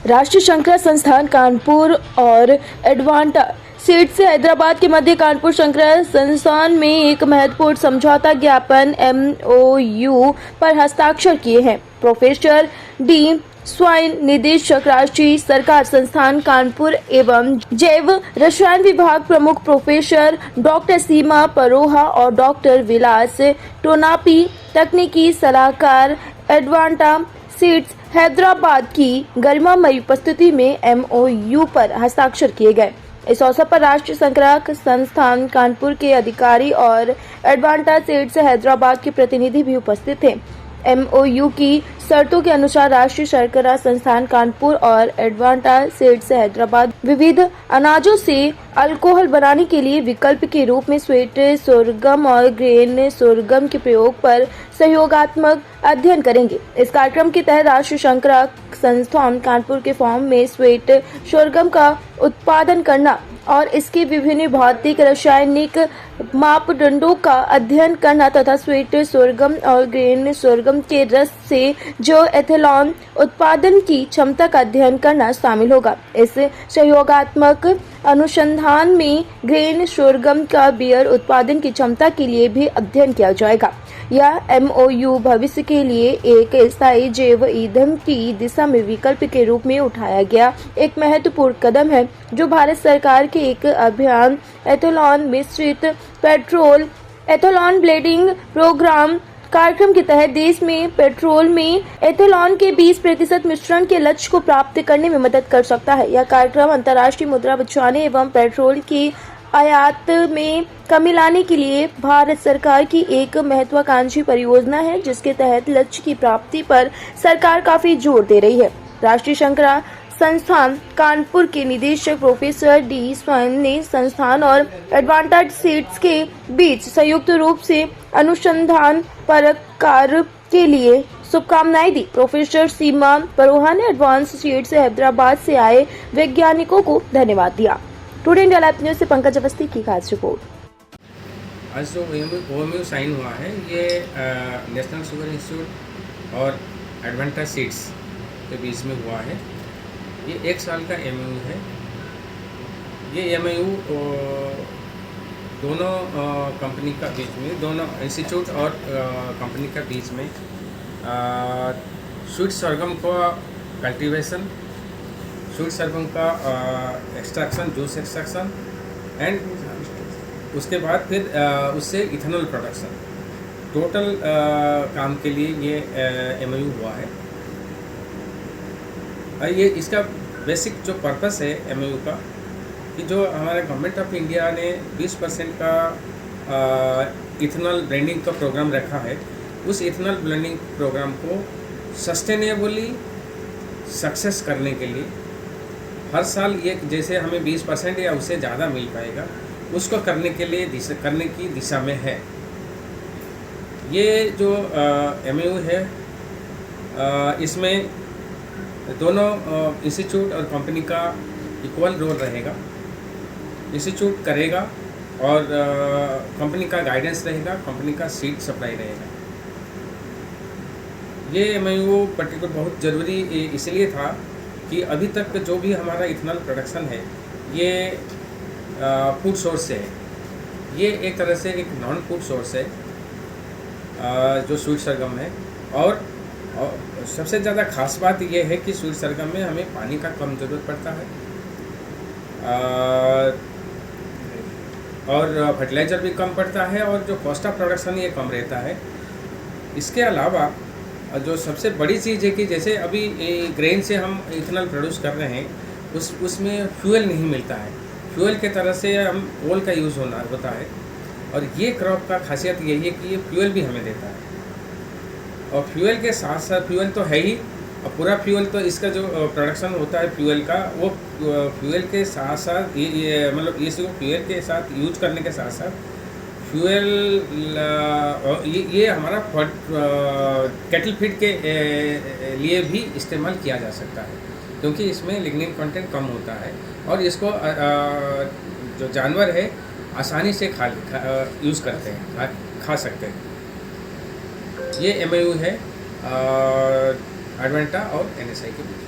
राष्ट्रीय श्रृंखला संस्थान कानपुर और एडवांटा सीड्स से हैदराबाद के मध्य कानपुर श्रृंखला संस्थान में एक महत्वपूर्ण समझौता ज्ञापन MOU पर हस्ताक्षर किए हैं। प्रोफेसर डी स्वाइन, निदेशक राष्ट्रीय सरकार संस्थान कानपुर एवं जैव रसायन विभाग प्रमुख प्रोफेसर डॉक्टर सीमा परोहा और डॉक्टर विलास टोनापी, तकनीकी सलाहकार एडवांटा सीड्स हैदराबाद की गरिमामयी उपस्थिति में MOU पर हस्ताक्षर किए गए। इस अवसर पर राष्ट्रीय श्रृंखला संस्थान कानपुर के अधिकारी और एडवांटा सीड्स हैदराबाद के प्रतिनिधि भी उपस्थित थे। MOU की शर्तों के अनुसार राष्ट्रीय शर्करा संस्थान कानपुर और एडवांटा सीड्स हैदराबाद विविध अनाजों से अल्कोहल बनाने के लिए विकल्प के रूप में स्वीट सोरगम और ग्रेन सोरगम के प्रयोग पर सहयोगात्मक अध्ययन करेंगे। इस कार्यक्रम के तहत राष्ट्रीय शर्करा संस्थान कानपुर के फॉर्म में स्वीट सोरगम का उत्पादन करना और इसके विभिन्न भौतिक रासायनिक मापदंडों का अध्ययन करना तथा स्वीट सोरगम और ग्रेन सोरगम के रस से जो एथेनॉल उत्पादन की क्षमता का अध्ययन करना शामिल होगा। इस सहयोगात्मक अनुसंधान में ग्रेन सोरगम का बियर उत्पादन की क्षमता के लिए भी अध्ययन किया जाएगा। यह MOU भविष्य के लिए एक स्थायी जैव ईंधन की दिशा में विकल्प के रूप में उठाया गया एक महत्वपूर्ण कदम है, जो भारत सरकार के एक अभियान एथेनॉल मिश्रित पेट्रोल एथेनॉल ब्लेंडिंग प्रोग्राम कार्यक्रम के तहत देश में पेट्रोल में एथेनॉल के 20% मिश्रण के लक्ष्य को प्राप्त करने में मदद कर सकता है। यह कार्यक्रम अंतर्राष्ट्रीय मुद्रा बचाने एवं पेट्रोल की आयात में कमी लाने के लिए भारत सरकार की एक महत्वाकांक्षी परियोजना है, जिसके तहत लक्ष्य की प्राप्ति पर सरकार काफी जोर दे रही है। राष्ट्रीय श्रृंखला संस्थान कानपुर के निदेशक प्रोफेसर डी स्वाइन ने संस्थान और एडवांटा सीड्स के बीच संयुक्त रूप से अनुसंधान पर कार्य के लिए शुभकामनाएं दी। प्रोफेसर सीमा परोहा ने एडवांस सीड्स हैदराबाद से आए वैज्ञानिकों को धन्यवाद दिया। टुडे इंडिया लाइव न्यूज से पंकज अवस्थी की खास रिपोर्ट। आज जो OMU साइन हुआ है, ये नेशनल शुगर इंस्टीट्यूट और एडवांटा सीड्स के बीच में हुआ है। ये 1 साल का MOU है। ये MOU दोनों कंपनी का बीच में, दोनों इंस्टीट्यूट और कंपनी का बीच में स्वीट सोरगम को कल्टीवेशन, स्वीट सोरगम का एक्सट्रैक्शन, जूस एक्सट्रैक्शन एंड उसके बाद फिर उससे इथेनॉल प्रोडक्शन, टोटल काम के लिए ये MOU हुआ है। ये इसका बेसिक जो पर्पस है MOU का, कि जो हमारे गवर्नमेंट ऑफ इंडिया ने 20% का इथेनॉल ब्लेंडिंग का प्रोग्राम रखा है, उस इथेनॉल ब्लेंडिंग प्रोग्राम को सस्टेनेबली सक्सेस करने के लिए हर साल ये जैसे हमें 20% या उससे ज़्यादा मिल पाएगा, उसको करने के लिए करने की दिशा में है। ये जो MOU है, इसमें दोनों इंस्टीट्यूट और कंपनी का इक्वल रोल रहेगा। इंस्टीट्यूट करेगा और कंपनी का गाइडेंस रहेगा, कंपनी का सीड सप्लाई रहेगा। ये MOU पर्टिकुलर बहुत ज़रूरी इसलिए था कि अभी तक जो भी हमारा इथेनॉल प्रोडक्शन है, ये फूड सोर्स से है। ये एक तरह से एक नॉन फूड सोर्स है, जो स्वीट सरगम है। और सबसे ज़्यादा खास बात यह है कि स्वीट सरगम में हमें पानी का कम ज़रूरत पड़ता है और फर्टिलाइज़र भी कम पड़ता है और जो कॉस्ट ऑफ प्रोडक्शन ये कम रहता है। इसके अलावा जो सबसे बड़ी चीज़ है कि जैसे अभी ग्रेन से हम इथेनॉल प्रोड्यूस कर रहे हैं, उसमें फ्यूल नहीं मिलता है। फ्यूल के तरह से हम कोल का यूज़ होता है, और ये क्रॉप का खासियत यही है कि ये फ्यूल भी हमें देता है। और फ्यूल के साथ साथ, फ्यूल तो है ही, और पूरा फ्यूल तो इसका जो प्रोडक्शन होता है फ्यूल का, वो फ्यूल के साथ साथ ये मतलब इसको फ्यूल के साथ यूज करने के साथ साथ फ्यूल ये हमारा कैटल फीड के लिए भी इस्तेमाल किया जा सकता है, क्योंकि इसमें लिग्निन कंटेंट कम होता है और इसको जो जानवर है आसानी से यूज़ करते हैं, खा सकते हैं। ये MOU है एडवेंटा और NSI के बीच।